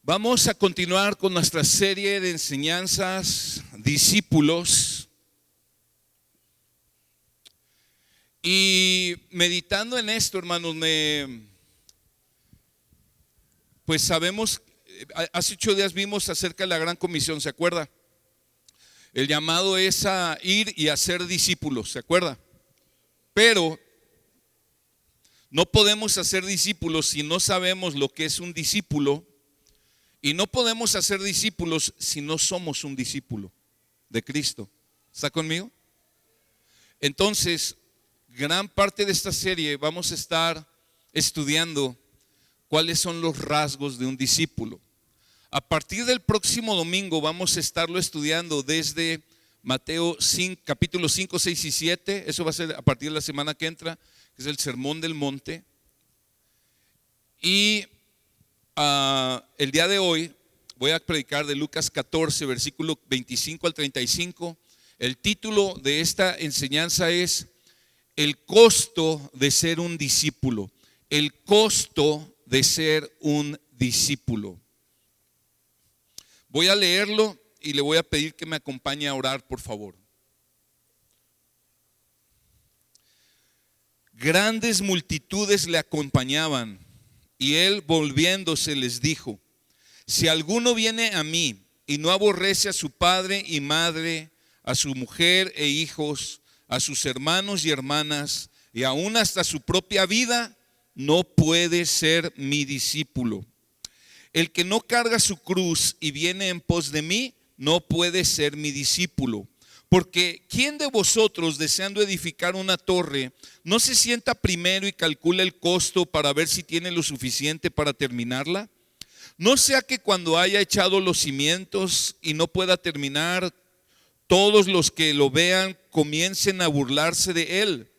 Vamos a continuar con nuestra serie de enseñanzas, discípulos. Y meditando en esto, hermanos, pues sabemos, hace 8 días vimos acerca de la gran comisión, ¿se acuerda? El llamado es a ir y a ser discípulos, ¿se acuerda? Pero no podemos hacer discípulos si no sabemos lo que es un discípulo. Y no podemos hacer discípulos si no somos un discípulo de Cristo. ¿Está conmigo? Entonces, gran parte de esta serie vamos a estar estudiando cuáles son los rasgos de un discípulo. A partir del próximo domingo vamos a estarlo estudiando desde Mateo 5, capítulo 5, 6 y 7. Eso va a ser a partir de la semana que entra, que es el Sermón del Monte. Y el día de hoy voy a predicar de Lucas 14, versículo 25 al 35. El título de esta enseñanza es El costo de ser un discípulo. El costo de ser un discípulo. Voy a leerlo y le voy a pedir que me acompañe a orar, por favor. Grandes multitudes le acompañaban. Y él volviéndose les dijo: si alguno viene a mí y no aborrece a su padre y madre, a su mujer e hijos, a sus hermanos y hermanas, y aún hasta su propia vida, no puede ser mi discípulo. El que no carga su cruz y viene en pos de mí, no puede ser mi discípulo. Porque ¿quién de vosotros, deseando edificar una torre, no se sienta primero y calcula el costo para ver si tiene lo suficiente para terminarla? No sea que cuando haya echado los cimientos y no pueda terminar, todos los que lo vean comiencen a burlarse de él,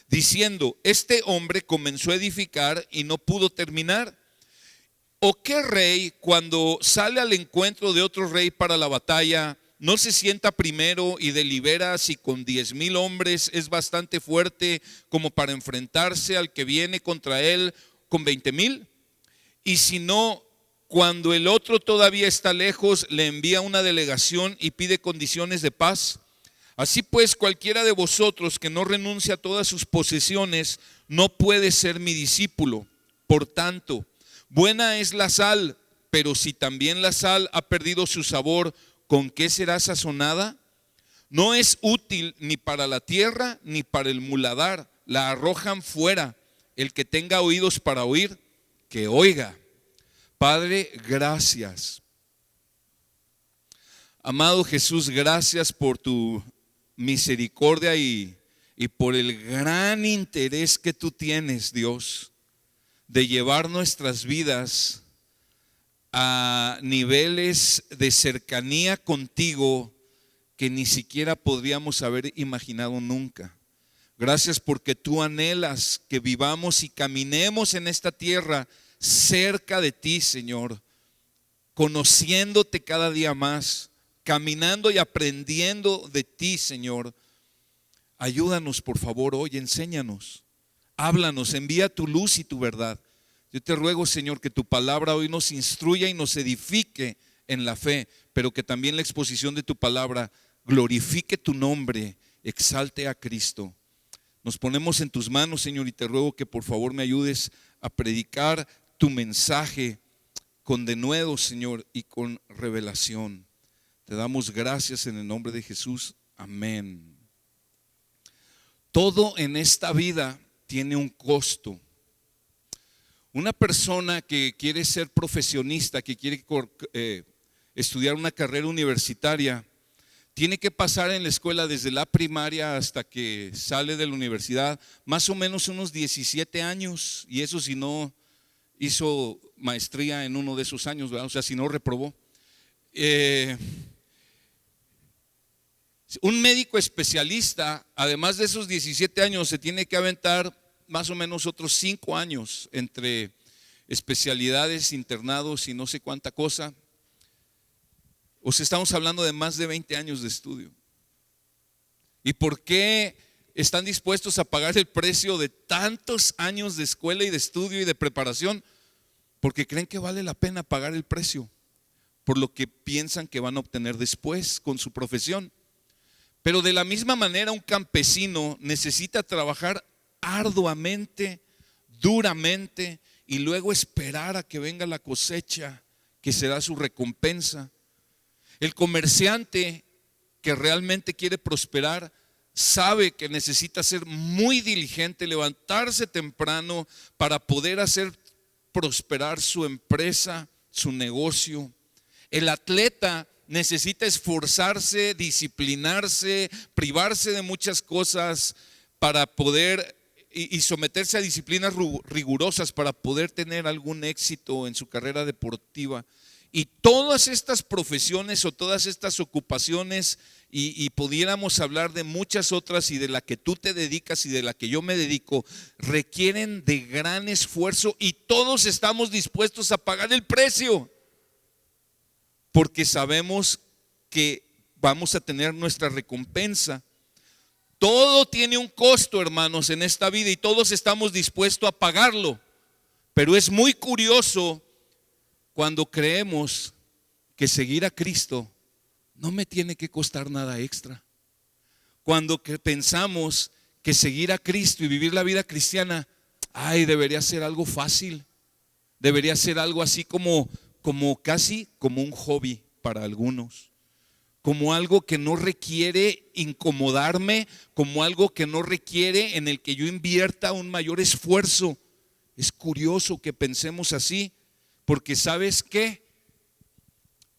diciendo: este hombre comenzó a edificar y no pudo terminar. ¿O qué rey, cuando sale al encuentro de otro rey para la batalla, no se sienta primero y delibera si con 10,000 hombres es bastante fuerte como para enfrentarse al que viene contra él con 20,000? Y si no, cuando el otro todavía está lejos, le envía una delegación y pide condiciones de paz. Así pues, cualquiera de vosotros que no renuncie a todas sus posesiones no puede ser mi discípulo. Por tanto, buena es la sal, pero si también la sal ha perdido su sabor, ¿con qué será sazonada? No es útil ni para la tierra ni para el muladar. La arrojan fuera. El que tenga oídos para oír, que oiga. Padre, gracias. Amado Jesús, gracias por tu misericordia y por el gran interés que tú tienes, Dios, de llevar nuestras vidas a niveles de cercanía contigo que ni siquiera podríamos haber imaginado nunca. Gracias porque tú anhelas que vivamos y caminemos en esta tierra cerca de ti, Señor, conociéndote cada día más, caminando y aprendiendo de ti, Señor. Ayúdanos, por favor, hoy, enséñanos, háblanos, envía tu luz y tu verdad. Yo te ruego, Señor, que tu palabra hoy nos instruya y nos edifique en la fe, pero que también la exposición de tu palabra glorifique tu nombre, exalte a Cristo. Nos ponemos en tus manos, Señor, y te ruego que por favor me ayudes a predicar tu mensaje con denuedo, Señor, y con revelación. Te damos gracias en el nombre de Jesús. Amén. Todo en esta vida tiene un costo. Una persona que quiere ser profesionista, que quiere estudiar una carrera universitaria, tiene que pasar en la escuela desde la primaria hasta que sale de la universidad, más o menos unos 17 años, y eso si no hizo maestría en uno de esos años, ¿verdad? O sea, si no reprobó. Un médico especialista, además de esos 17 años, se tiene que aventar más o menos otros 5 años entre especialidades, internados y no sé cuánta cosa. O sea, estamos hablando de más de 20 años de estudio. ¿Y por qué están dispuestos a pagar el precio de tantos años de escuela y de estudio y de preparación? Porque creen que vale la pena pagar el precio. por lo que piensan que van a obtener después con su profesión. Pero de la misma manera, un campesino necesita trabajar arduamente, duramente, y luego esperar a que venga la cosecha, que será su recompensa. El comerciante que realmente quiere prosperar sabe que necesita ser muy diligente, levantarse temprano para poder hacer prosperar su empresa, su negocio. El atleta necesita esforzarse, disciplinarse, privarse de muchas cosas para poder y someterse a disciplinas rigurosas para poder tener algún éxito en su carrera deportiva. Y todas estas profesiones o todas estas ocupaciones, y pudiéramos hablar de muchas otras, y de la que tú te dedicas y de la que yo me dedico, requieren de gran esfuerzo, y todos estamos dispuestos a pagar el precio, porque sabemos que vamos a tener nuestra recompensa. Todo tiene un costo, hermanos, en esta vida, y todos estamos dispuestos a pagarlo. Pero es muy curioso cuando creemos que seguir a Cristo no me tiene que costar nada extra. Cuando pensamos que seguir a Cristo y vivir la vida cristiana, debería ser algo fácil. Debería ser algo así como casi como un hobby para algunos. Como algo que no requiere incomodarme, como algo que no requiere en el que yo invierta un mayor esfuerzo. Es curioso que pensemos así, porque ¿sabes qué?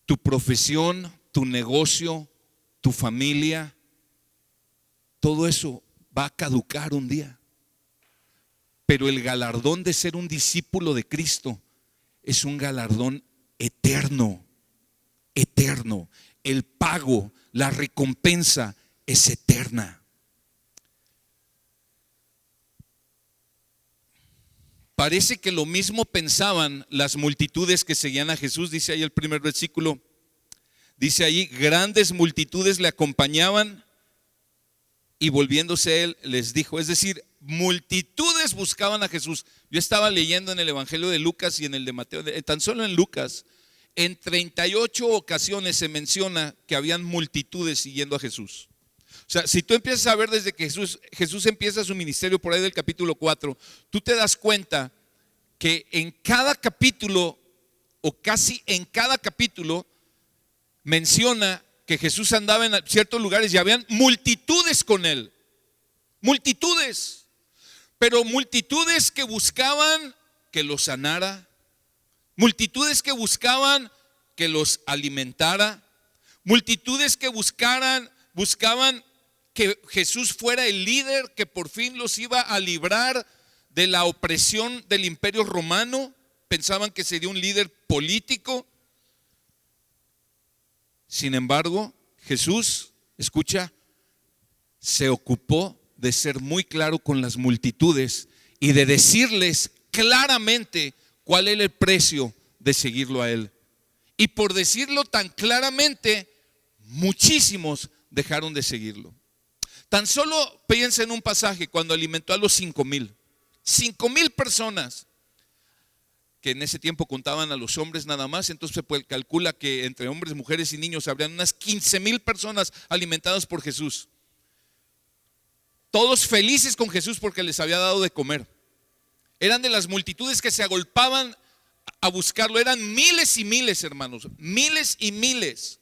Tu profesión, tu negocio, tu familia, todo eso va a caducar un día. Pero el galardón de ser un discípulo de Cristo es un galardón eterno, eterno. El pago, la recompensa es eterna. Parece que lo mismo pensaban las multitudes que seguían a Jesús. Dice ahí el primer versículo, dice ahí: grandes multitudes le acompañaban, y volviéndose a él les dijo. Es decir, multitudes buscaban a Jesús. Yo estaba leyendo en el Evangelio de Lucas y en el de Mateo, tan solo en Lucas, en 38 ocasiones se menciona que habían multitudes siguiendo a Jesús. O sea, si tú empiezas a ver desde que Jesús empieza su ministerio por ahí del capítulo 4, tú te das cuenta que en cada capítulo, o casi en cada capítulo, menciona que Jesús andaba en ciertos lugares y habían multitudes con él. Multitudes. Pero multitudes que buscaban que los sanara. Multitudes que buscaban que los alimentara. Multitudes que buscaban que Jesús fuera el líder que por fin los iba a librar de la opresión del Imperio Romano. Pensaban que sería un líder político. Sin embargo, Jesús, escucha, se ocupó de ser muy claro con las multitudes y de decirles claramente cuál era el precio de seguirlo a él. Y por decirlo tan claramente, muchísimos dejaron de seguirlo. Tan solo piensa en un pasaje cuando alimentó a los 5,000 personas, que en ese tiempo contaban a los hombres nada más. Entonces pues calcula que entre hombres, mujeres y niños habrían unas 15,000 personas alimentadas por Jesús. Todos felices con Jesús porque les había dado de comer. Eran de las multitudes que se agolpaban a buscarlo. Eran miles y miles, hermanos, miles y miles.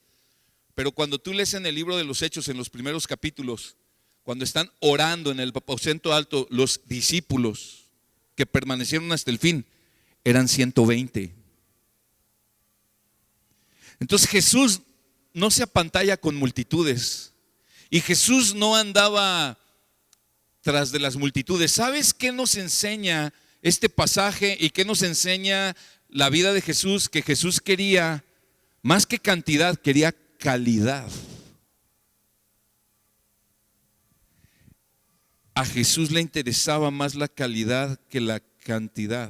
Pero cuando tú lees en el libro de los Hechos, en los primeros capítulos, cuando están orando en el aposento alto los discípulos que permanecieron hasta el fin, eran 120. Entonces Jesús no se apantalla con multitudes, y Jesús no andaba tras de las multitudes. ¿Sabes qué nos enseña este pasaje y qué nos enseña la vida de Jesús? Que Jesús quería, más que cantidad, quería calidad. A Jesús le interesaba más la calidad que la cantidad.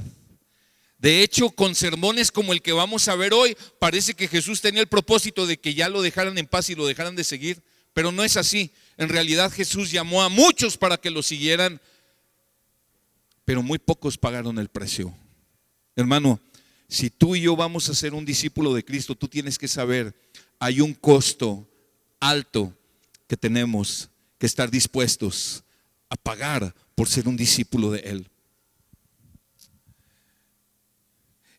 De hecho, con sermones como el que vamos a ver hoy, parece que Jesús tenía el propósito de que ya lo dejaran en paz y lo dejaran de seguir, pero no es así. En realidad Jesús llamó a muchos para que lo siguieran, pero muy pocos pagaron el precio. Hermano, Si tú y yo vamos a ser un discípulo de Cristo, tú tienes que saber, hay un costo alto que tenemos que estar dispuestos a pagar por ser un discípulo de Él.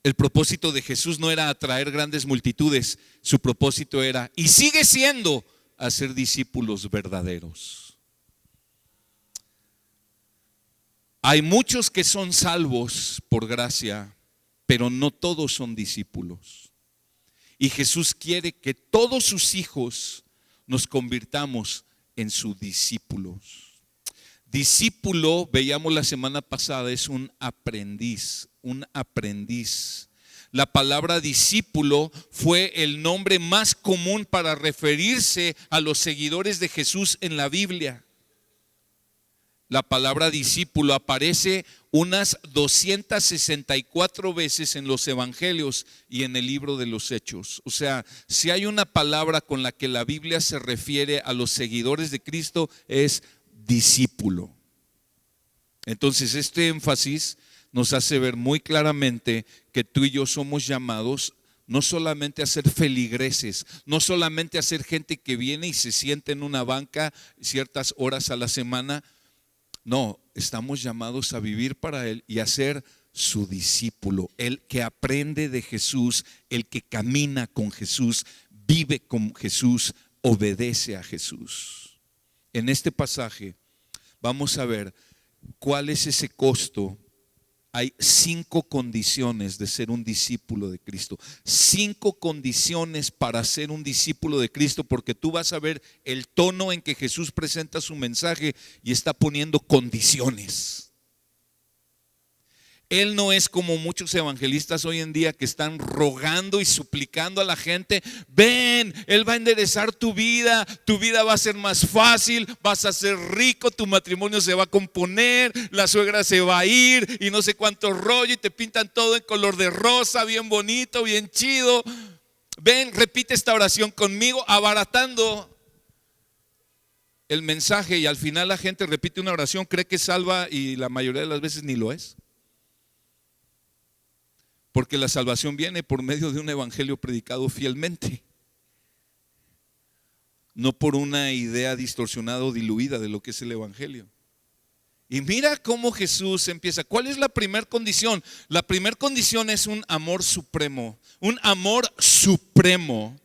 El propósito de Jesús no era atraer grandes multitudes, su propósito era, y sigue siendo, hacer discípulos verdaderos. Hay muchos que son salvos por gracia, pero no todos son discípulos. Y Jesús quiere que todos sus hijos nos convirtamos en sus discípulos. Discípulo, veíamos la semana pasada, es un aprendiz, un aprendiz. La palabra discípulo fue el nombre más común para referirse a los seguidores de Jesús en la Biblia. La palabra discípulo aparece unas 264 veces en los evangelios y en el libro de los Hechos. O sea, si hay una palabra con la que la Biblia se refiere a los seguidores de Cristo, es discípulo. Entonces, este énfasis nos hace ver muy claramente que tú y yo somos llamados no solamente a ser feligreses, no solamente a ser gente que viene y se sienta en una banca ciertas horas a la semana. No, estamos llamados a vivir para Él y a ser su discípulo, el que aprende de Jesús, el que camina con Jesús, vive con Jesús, obedece a Jesús. En este pasaje vamos a ver cuál es ese costo. Hay 5 condiciones de ser un discípulo de Cristo. 5 condiciones para ser un discípulo de Cristo, porque tú vas a ver el tono en que Jesús presenta su mensaje y está poniendo condiciones. Él no es como muchos evangelistas hoy en día que están rogando y suplicando a la gente: ven, Él va a enderezar tu vida va a ser más fácil, vas a ser rico, tu matrimonio se va a componer, la suegra se va a ir y no sé cuánto rollo, y te pintan todo en color de rosa, bien bonito, bien chido. Ven, repite esta oración conmigo, abaratando el mensaje, y al final la gente repite una oración, cree que salva y la mayoría de las veces ni lo es. Porque la salvación viene por medio de un evangelio predicado fielmente, no por una idea distorsionada o diluida de lo que es el evangelio. Y mira cómo Jesús empieza. ¿Cuál es la primera condición? La primera condición es un amor supremo. Un amor supremo.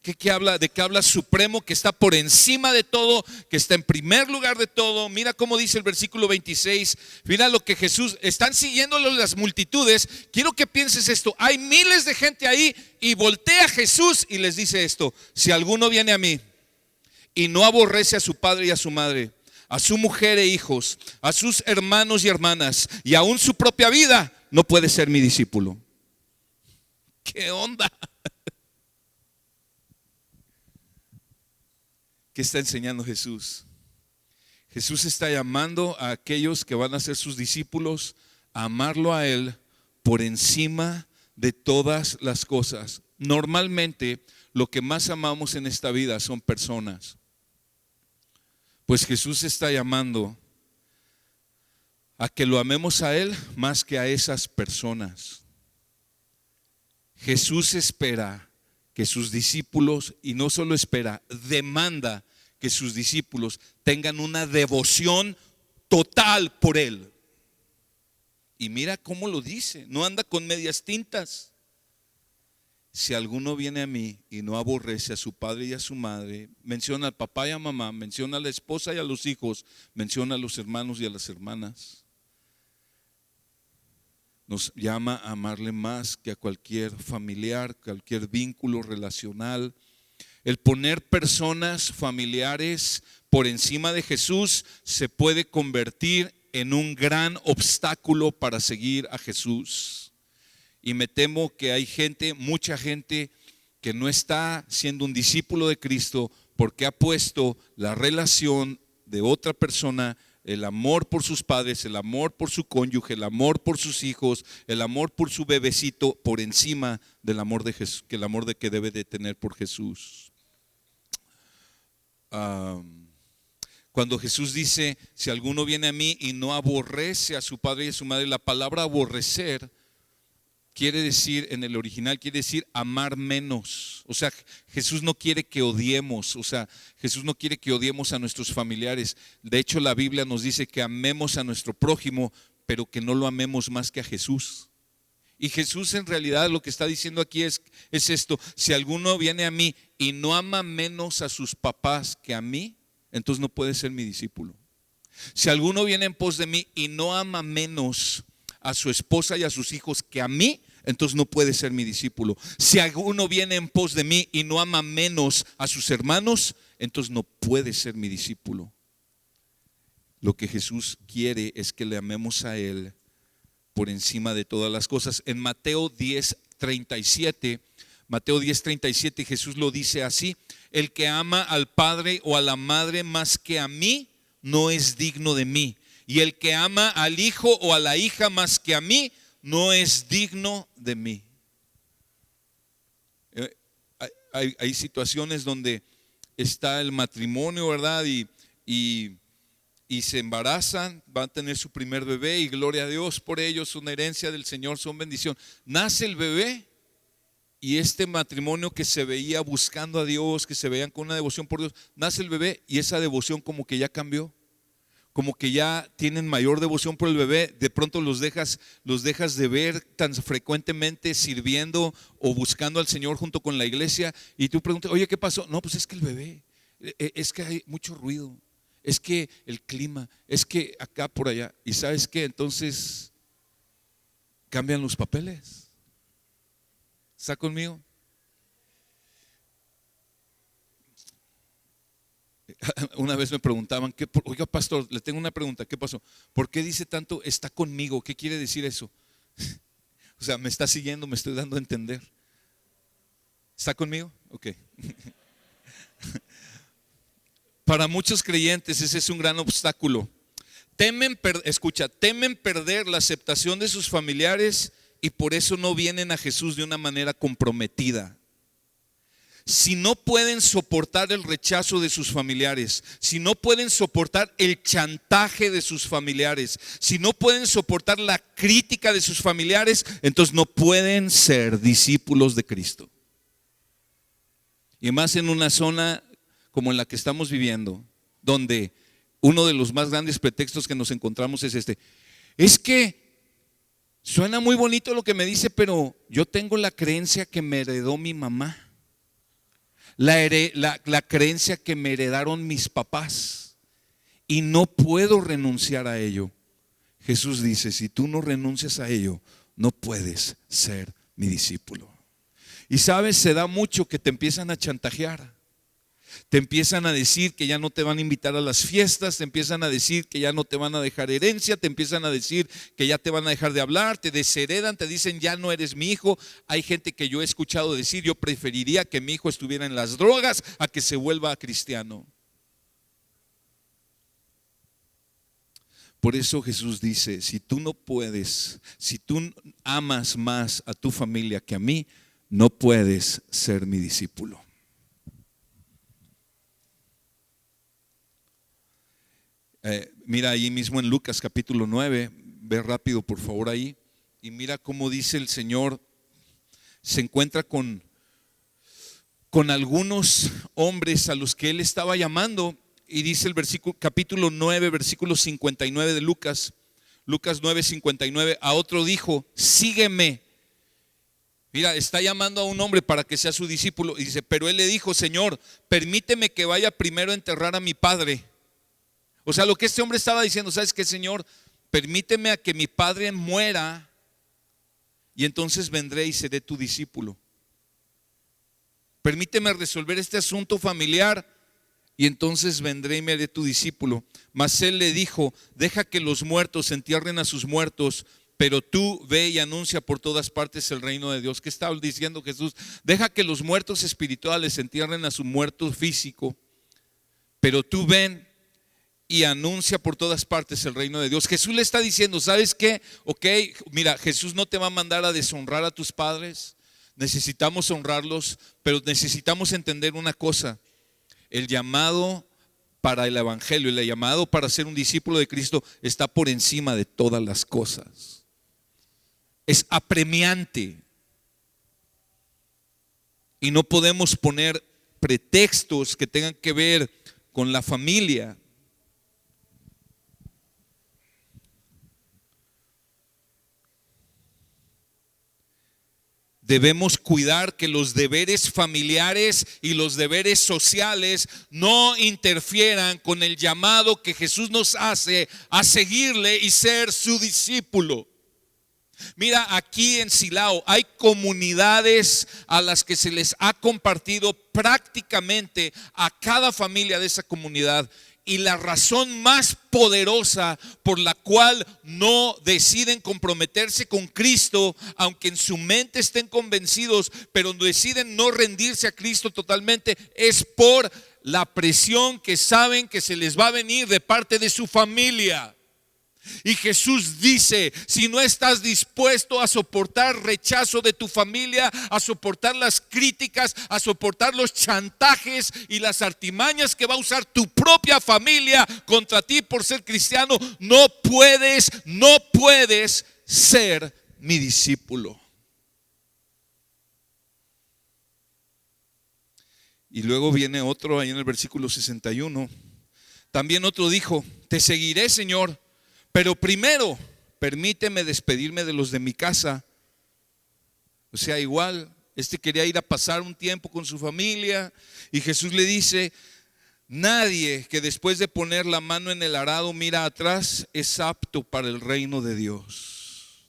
¿De qué habla supremo? Que está por encima de todo, que está en primer lugar de todo. Mira cómo dice el versículo 26. Mira lo que Jesús, están siguiéndolo las multitudes. Quiero que pienses esto. Hay miles de gente ahí y voltea a Jesús y les dice esto: si alguno viene a mí y no aborrece a su padre y a su madre, a su mujer e hijos, a sus hermanos y hermanas, y aún su propia vida, no puede ser mi discípulo. ¿Qué onda? ¿Qué está enseñando Jesús? Jesús está llamando a aquellos que van a ser sus discípulos a amarlo a Él por encima de todas las cosas. Normalmente lo que más amamos en esta vida son personas. Pues Jesús está llamando a que lo amemos a Él más que a esas personas. Jesús espera que sus discípulos, y no solo espera, demanda que sus discípulos tengan una devoción total por Él. Y mira cómo lo dice, no anda con medias tintas. Si alguno viene a mí y no aborrece a su padre y a su madre, menciona al papá y a mamá, menciona a la esposa y a los hijos, menciona a los hermanos y a las hermanas. Nos llama a amarle más que a cualquier familiar, cualquier vínculo relacional. El poner personas familiares por encima de Jesús se puede convertir en un gran obstáculo para seguir a Jesús. Y me temo que hay gente, mucha gente, que no está siendo un discípulo de Cristo porque ha puesto la relación de otra persona, el amor por sus padres, el amor por su cónyuge, el amor por sus hijos, el amor por su bebecito, por encima del amor de Jesús, que el amor que debe de tener por Jesús. Cuando Jesús dice: si alguno viene a mí y no aborrece a su padre y a su madre, la palabra aborrecer quiere decir, en el original quiere decir amar menos. O sea, Jesús no quiere que odiemos, o sea, Jesús no quiere que odiemos a nuestros familiares. De hecho, la Biblia nos dice que amemos a nuestro prójimo, pero que no lo amemos más que a Jesús. Y Jesús en realidad lo que está diciendo aquí es esto: si alguno viene a mí y no ama menos a sus papás que a mí, entonces no puede ser mi discípulo. Si alguno viene en pos de mí y no ama menos a su esposa y a sus hijos que a mí, entonces no puede ser mi discípulo. Si alguno viene en pos de mí y no ama menos a sus hermanos, entonces no puede ser mi discípulo. Lo que Jesús quiere es que le amemos a Él por encima de todas las cosas. En Mateo 10:37, Jesús lo dice así: el que ama al padre o a la madre más que a mí, no es digno de mí. Y el que ama al hijo o a la hija más que a mí, no es digno de mí. Hay situaciones donde está el matrimonio, ¿verdad? Y se embarazan, van a tener su primer bebé y gloria a Dios por ellos, son herencia del Señor, son bendición. Nace el bebé y este matrimonio que se veía buscando a Dios, que se veían con una devoción por Dios, nace el bebé y esa devoción como que ya cambió. Como que ya tienen mayor devoción por el bebé, de pronto los dejas de ver tan frecuentemente sirviendo o buscando al Señor junto con la iglesia, y tú preguntas, oye, ¿qué pasó? No, pues es que el bebé, es que hay mucho ruido, es que el clima, es que acá por allá, y ¿sabes qué? Entonces cambian los papeles. ¿Está conmigo? Una vez me preguntaban, oiga pastor, le tengo una pregunta, ¿qué pasó? ¿Por qué dice tanto está conmigo? ¿Qué quiere decir eso? O sea, me está siguiendo, me estoy dando a entender. ¿Está conmigo? Ok. Para muchos creyentes ese es un gran obstáculo. Temen perder la aceptación de sus familiares y por eso no vienen a Jesús de una manera comprometida. Si no pueden soportar el rechazo de sus familiares, si no pueden soportar el chantaje de sus familiares, si no pueden soportar la crítica de sus familiares, entonces no pueden ser discípulos de Cristo. Y más en una zona como en la que estamos viviendo, donde uno de los más grandes pretextos que nos encontramos es es que suena muy bonito lo que me dice, pero yo tengo la creencia que me heredó mi mamá. La creencia que me heredaron mis papás y no puedo renunciar a ello. Jesús dice, si tú no renuncias a ello, no puedes ser mi discípulo. Y sabes, se da mucho que te empiezan a chantajear. Te empiezan a decir que ya no te van a invitar a las fiestas, te empiezan a decir que ya no te van a dejar herencia, te empiezan a decir que ya te van a dejar de hablar, te desheredan, te dicen ya no eres mi hijo. Hay gente que yo he escuchado decir, yo preferiría que mi hijo estuviera en las drogas a que se vuelva cristiano. Por eso Jesús dice, si tú no puedes, si tú amas más a tu familia que a mí, no puedes ser mi discípulo. Mira ahí mismo en Lucas capítulo 9, ve rápido por favor ahí, y mira cómo dice el Señor, se encuentra con algunos hombres a los que Él estaba llamando, y dice el capítulo 9, versículo 59 de Lucas 9, 59, a otro dijo, sígueme. Mira, está llamando a un hombre para que sea su discípulo, y dice, pero él le dijo, Señor, permíteme que vaya primero a enterrar a mi padre. O sea, lo que este hombre estaba diciendo, ¿sabes qué, Señor? Permíteme a que mi padre muera y entonces vendré y seré tu discípulo. Permíteme resolver este asunto familiar y entonces vendré y me haré tu discípulo. Mas él le dijo, deja que los muertos entierren a sus muertos, pero tú ve y anuncia por todas partes el reino de Dios. ¿Qué estaba diciendo Jesús? Deja que los muertos espirituales entierren a su muerto físico, pero tú ven y anuncia por todas partes el reino de Dios. Jesús le está diciendo, ¿sabes qué? Ok, mira, Jesús no te va a mandar a deshonrar a tus padres. Necesitamos honrarlos, pero necesitamos entender una cosa. El llamado para el evangelio, el llamado para ser un discípulo de Cristo está por encima de todas las cosas. es apremiante. Y no podemos poner pretextos que tengan que ver con la familia. Debemos cuidar que los deberes familiares y los deberes sociales no interfieran con el llamado que Jesús nos hace a seguirle y ser su discípulo. Mira, aquí en Silao hay comunidades a las que se les ha compartido prácticamente a cada familia de esa comunidad. Y la razón más poderosa por la cual no deciden comprometerse con Cristo, aunque en su mente estén convencidos, pero deciden no rendirse a Cristo totalmente, es por la presión que saben que se les va a venir de parte de su familia. Y Jesús dice: si no estás dispuesto a soportar rechazo de tu familia, a soportar las críticas, a soportar los chantajes y las artimañas que va a usar tu propia familia contra ti por ser cristiano, no puedes ser mi discípulo. Y luego viene otro ahí en el versículo 61. También otro dijo: te seguiré, Señor, pero primero permíteme despedirme de los de mi casa. O sea, igual, quería ir a pasar un tiempo con su familia. Y Jesús le dice: nadie que después de poner la mano en el arado mira atrás es apto para el reino de Dios.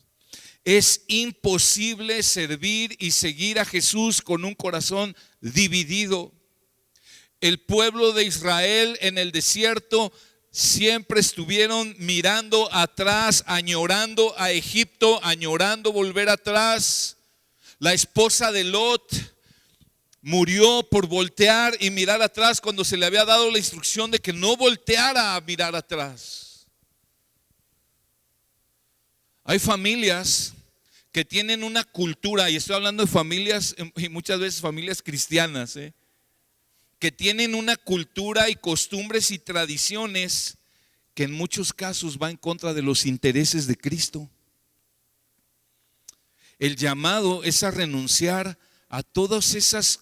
Es imposible servir y seguir a Jesús con un corazón dividido. El pueblo de Israel en el desierto siempre estuvieron mirando atrás, añorando a Egipto, añorando volver atrás. La esposa de Lot murió por voltear y mirar atrás cuando se le había dado la instrucción de que no volteara a mirar atrás. Hay familias que tienen una cultura, y estoy hablando de familias, y muchas veces familias cristianas, que tienen una cultura y costumbres y tradiciones que en muchos casos va en contra de los intereses de Cristo. El llamado es a renunciar a todas esas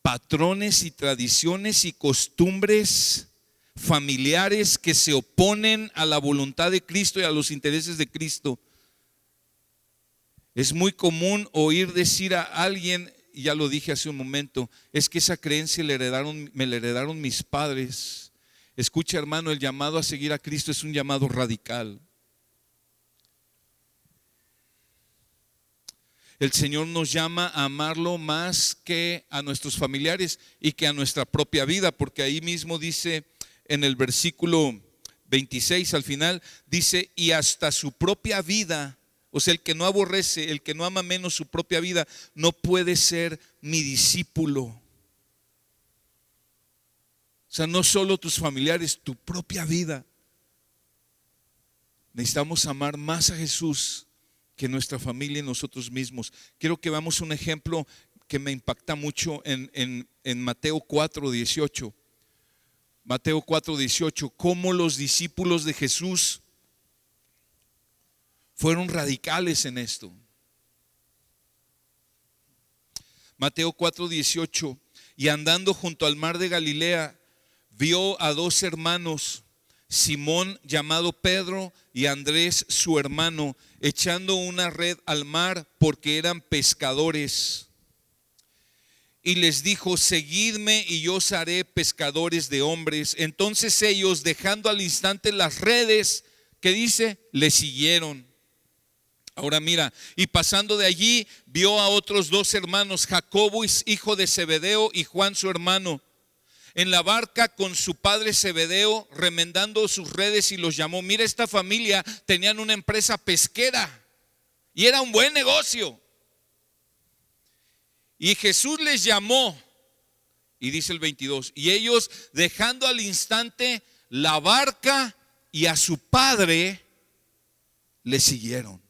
patrones y tradiciones y costumbres familiares que se oponen a la voluntad de Cristo y a los intereses de Cristo. Es muy común oír decir a alguien, y ya lo dije hace un momento, es que esa creencia me la heredaron mis padres. Escucha, hermano, el llamado a seguir a Cristo es un llamado radical. El Señor nos llama a amarlo más que a nuestros familiares y que a nuestra propia vida, porque ahí mismo dice en el versículo 26 al final, dice: y hasta su propia vida. O sea, el que no aborrece, el que no ama menos su propia vida, no puede ser mi discípulo. O sea, no solo tus familiares, tu propia vida. Necesitamos amar más a Jesús que nuestra familia y nosotros mismos. Quiero que veamos un ejemplo que me impacta mucho en Mateo 4:18. Mateo 4:18, cómo los discípulos de Jesús fueron radicales en esto. Mateo 4:18, y andando junto al mar de Galilea, vio a dos hermanos, Simón llamado Pedro y Andrés su hermano, echando una red al mar porque eran pescadores. Y les dijo: seguidme y yo os haré pescadores de hombres. Entonces ellos, dejando al instante las redes, ¿qué dice? Le siguieron. Ahora mira, y pasando de allí vio a otros dos hermanos, Jacobo, hijo de Zebedeo, y Juan su hermano, en la barca con su padre Zebedeo, remendando sus redes, y los llamó. Mira, esta familia tenían una empresa pesquera y era un buen negocio. Y Jesús les llamó, y dice el 22, y ellos, dejando al instante la barca y a su padre, le siguieron.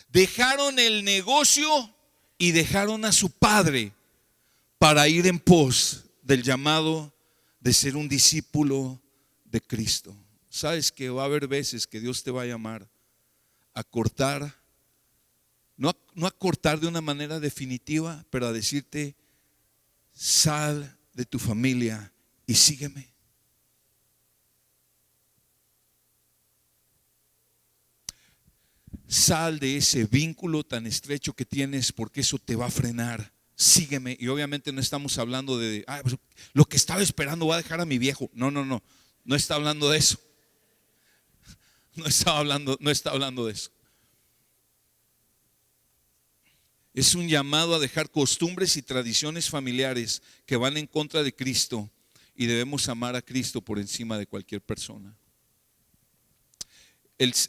Dejaron el negocio y dejaron a su padre para ir en pos del llamado de ser un discípulo de Cristo. Sabes que va a haber veces que Dios te va a llamar a cortar, no a cortar de una manera definitiva, pero a decirte: sal de tu familia y sígueme. Sal de ese vínculo tan estrecho que tienes, porque eso te va a frenar. Sígueme. Y obviamente no estamos hablando de pues, lo que estaba esperando, voy a dejar a mi viejo. No está hablando de eso. No está hablando de eso. Es un llamado a dejar costumbres y tradiciones familiares que van en contra de Cristo, y debemos amar a Cristo por encima de cualquier persona.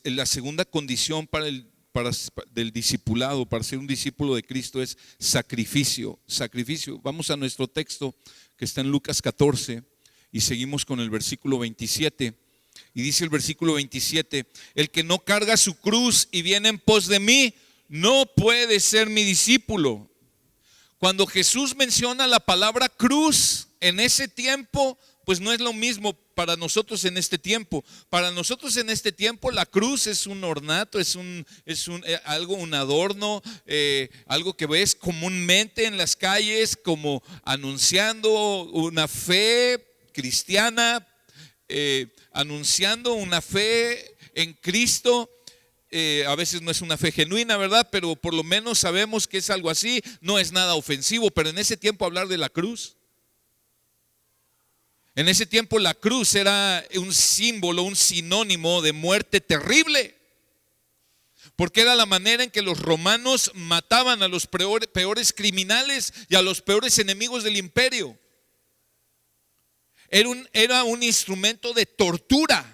La segunda condición del discipulado, para ser un discípulo de Cristo, es sacrificio. Vamos a nuestro texto que está en Lucas 14 y seguimos con el versículo 27. Y dice el versículo 27: el que no carga su cruz y viene en pos de mí, no puede ser mi discípulo. Cuando Jesús menciona la palabra cruz en ese tiempo, pues no es lo mismo para nosotros en este tiempo. Para nosotros en este tiempo la cruz es un ornato, es un adorno, algo que ves comúnmente en las calles, como anunciando una fe cristiana, anunciando una fe en Cristo. A veces no es una fe genuina, ¿verdad? Pero por lo menos sabemos que es algo así. No es nada ofensivo, pero en ese tiempo hablar de la cruz, en ese tiempo la cruz era un símbolo, un sinónimo de muerte terrible, porque era la manera en que los romanos mataban a los peores criminales y a los peores enemigos del imperio. Era un instrumento de tortura.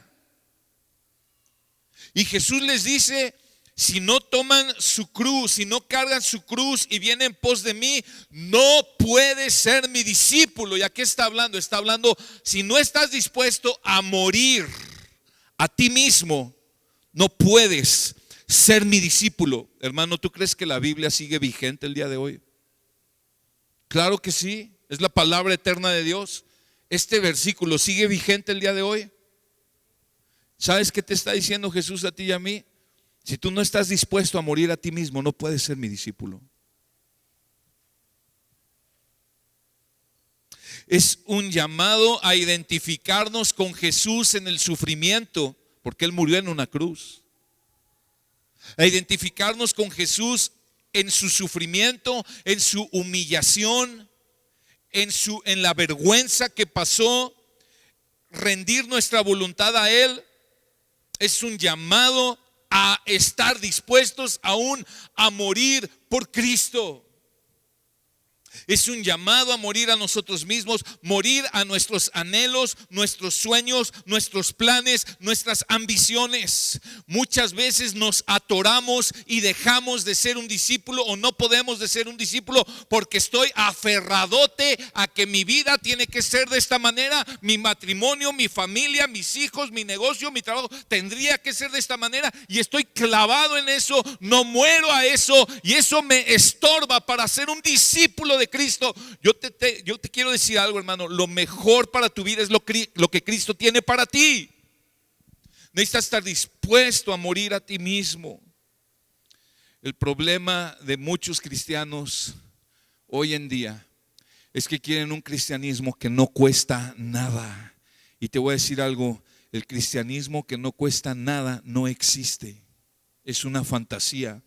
Y Jesús les dice: si no toman su cruz, si no cargan su cruz y vienen en pos de mí, no puedes ser mi discípulo. ¿Y a qué está hablando? Está hablando, si no estás dispuesto a morir a ti mismo, no puedes ser mi discípulo. Hermano, ¿tú crees que la Biblia sigue vigente el día de hoy? Claro que sí, es la palabra eterna de Dios. Este versículo sigue vigente el día de hoy. ¿Sabes qué te está diciendo Jesús a ti y a mí? Si tú no estás dispuesto a morir a ti mismo, no puedes ser mi discípulo. Es un llamado a identificarnos con Jesús en el sufrimiento, porque Él murió en una cruz. A identificarnos con Jesús en su sufrimiento, en su humillación, en la vergüenza que pasó. Rendir nuestra voluntad a Él es un llamado a estar dispuestos aún a morir por Cristo. Es un llamado a morir a nosotros mismos, morir a nuestros anhelos, nuestros sueños, nuestros planes, nuestras ambiciones. Muchas veces nos atoramos y dejamos de ser un discípulo, o no podemos de ser un discípulo porque estoy aferradote a que mi vida tiene que ser de esta manera, mi matrimonio, mi familia, mis hijos, mi negocio, mi trabajo tendría que ser de esta manera, y estoy clavado en eso, no muero a eso, y eso me estorba para ser un discípulo de Cristo. Yo te quiero decir algo, hermano: lo mejor para tu vida es lo que Cristo tiene para ti. Necesitas estar dispuesto a morir a ti mismo. El problema de muchos cristianos hoy en día es que quieren un cristianismo que no cuesta nada. Y te voy a decir algo: el cristianismo que no cuesta nada no existe. Es una fantasía.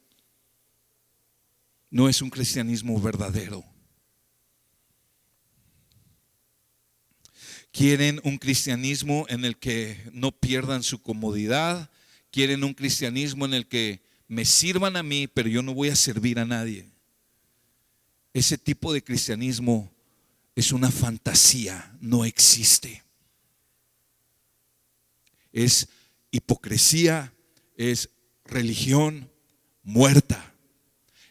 No es un cristianismo verdadero. Quieren un cristianismo en el que no pierdan su comodidad. Quieren un cristianismo en el que me sirvan a mí, pero yo no voy a servir a nadie. Ese tipo de cristianismo es una fantasía, no existe. Es hipocresía, es religión muerta.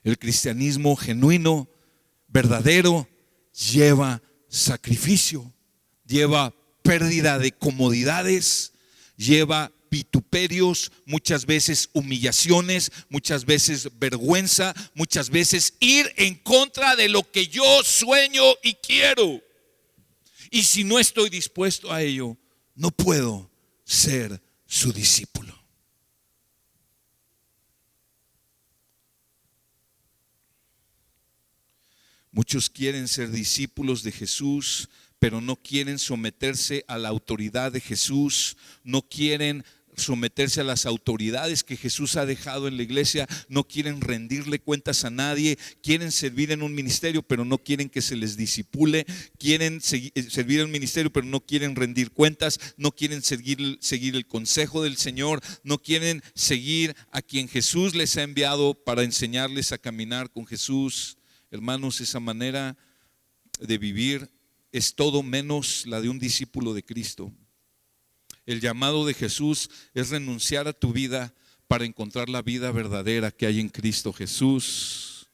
El cristianismo genuino, verdadero, lleva sacrificio, lleva pérdida de comodidades, lleva vituperios, muchas veces humillaciones, muchas veces vergüenza, muchas veces ir en contra de lo que yo sueño y quiero. Y si no estoy dispuesto a ello, no puedo ser su discípulo. Muchos quieren ser discípulos de Jesús, pero no quieren someterse a la autoridad de Jesús, no quieren someterse a las autoridades que Jesús ha dejado en la iglesia, no quieren rendirle cuentas a nadie, quieren servir en un ministerio, pero no quieren que se les discipule, quieren servir en un ministerio, pero no quieren rendir cuentas, no quieren seguir el consejo del Señor, no quieren seguir a quien Jesús les ha enviado para enseñarles a caminar con Jesús. Hermanos, esa manera de vivir es todo menos la de un discípulo de Cristo. El llamado de Jesús es renunciar a tu vida para encontrar la vida verdadera que hay en Cristo Jesús.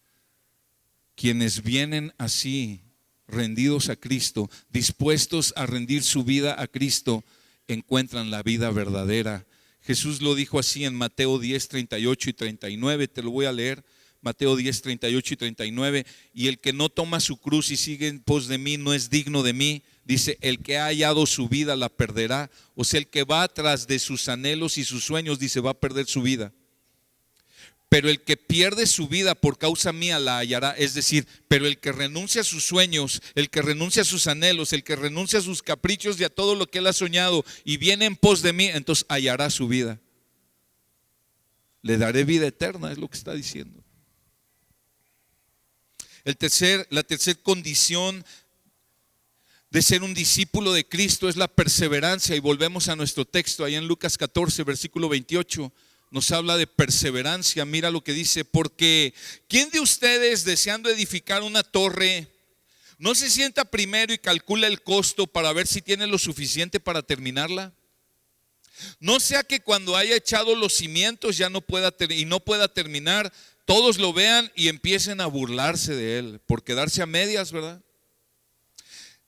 Quienes vienen así, rendidos a Cristo, dispuestos a rendir su vida a Cristo, encuentran la vida verdadera. Jesús lo dijo así en Mateo 10, 38 y 39, te lo voy a leer. Mateo 10, 38 y 39, y el que no toma su cruz y sigue en pos de mí no es digno de mí. Dice, el que ha hallado su vida la perderá. O sea, el que va atrás de sus anhelos y sus sueños, dice, va a perder su vida. Pero el que pierde su vida por causa mía la hallará. Es decir, pero el que renuncia a sus sueños, el que renuncia a sus anhelos, el que renuncia a sus caprichos y a todo lo que él ha soñado y viene en pos de mí, entonces hallará su vida. Le daré vida eterna, es lo que está diciendo. La tercera condición de ser un discípulo de Cristo es la perseverancia. Y volvemos a nuestro texto, ahí en Lucas 14, versículo 28, nos habla de perseverancia. Mira lo que dice: porque ¿quién de ustedes, deseando edificar una torre, no se sienta primero y calcula el costo para ver si tiene lo suficiente para terminarla? No sea que cuando haya echado los cimientos ya no pueda terminar, todos lo vean y empiecen a burlarse de él por quedarse a medias, ¿verdad?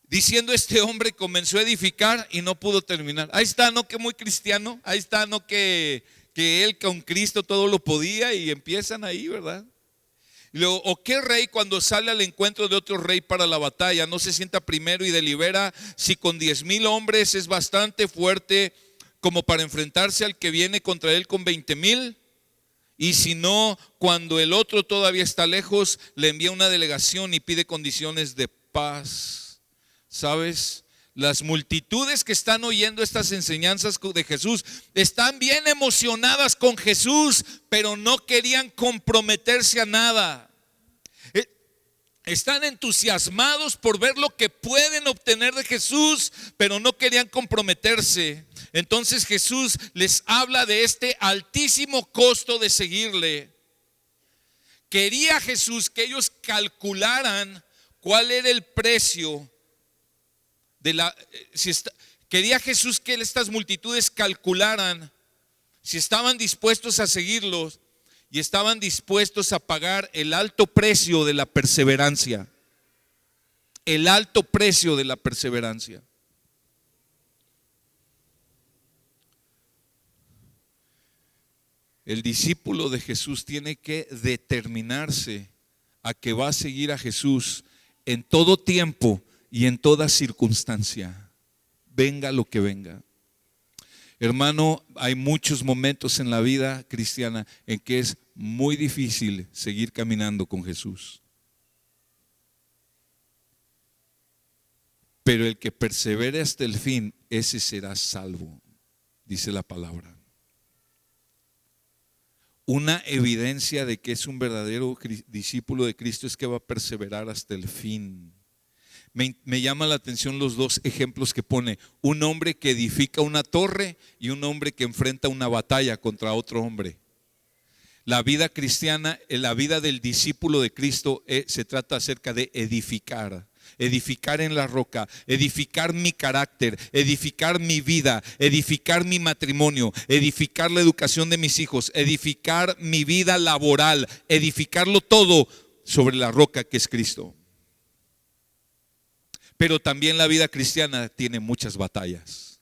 Diciendo, este hombre comenzó a edificar y no pudo terminar. Ahí está, ¿no? Que muy cristiano. Ahí está, ¿no? Que él con Cristo todo lo podía, y empiezan ahí, ¿verdad? Y luego, ¿o qué rey cuando sale al encuentro de otro rey para la batalla no se sienta primero y delibera si con 10,000 hombres es bastante fuerte como para enfrentarse al que viene contra él con 20,000? Y si no, cuando el otro todavía está lejos, le envía una delegación y pide condiciones de paz. ¿Sabes? Las multitudes que están oyendo estas enseñanzas de Jesús están bien emocionadas con Jesús, pero no querían comprometerse a nada. Están entusiasmados por ver lo que pueden obtener de Jesús, pero no querían comprometerse. Entonces Jesús les habla de este altísimo costo de seguirle. Quería Jesús que ellos calcularan cuál era el precio quería Jesús que estas multitudes calcularan si estaban dispuestos a seguirlos y estaban dispuestos a pagar el alto precio de la perseverancia. El alto precio de la perseverancia. El discípulo de Jesús tiene que determinarse a que va a seguir a Jesús en todo tiempo y en toda circunstancia, venga lo que venga. Hermano, hay muchos momentos en la vida cristiana en que es muy difícil seguir caminando con Jesús. Pero el que persevere hasta el fin, ese será salvo, dice la palabra. Una evidencia de que es un verdadero discípulo de Cristo es que va a perseverar hasta el fin. Me llama la atención los dos ejemplos que pone: un hombre que edifica una torre y un hombre que enfrenta una batalla contra otro hombre. La vida cristiana, la vida del discípulo de Cristo se trata acerca de edificar. Edificar en la roca, edificar mi carácter, edificar mi vida, edificar mi matrimonio, edificar la educación de mis hijos, edificar mi vida laboral, edificarlo todo sobre la roca que es Cristo. Pero también la vida cristiana tiene muchas batallas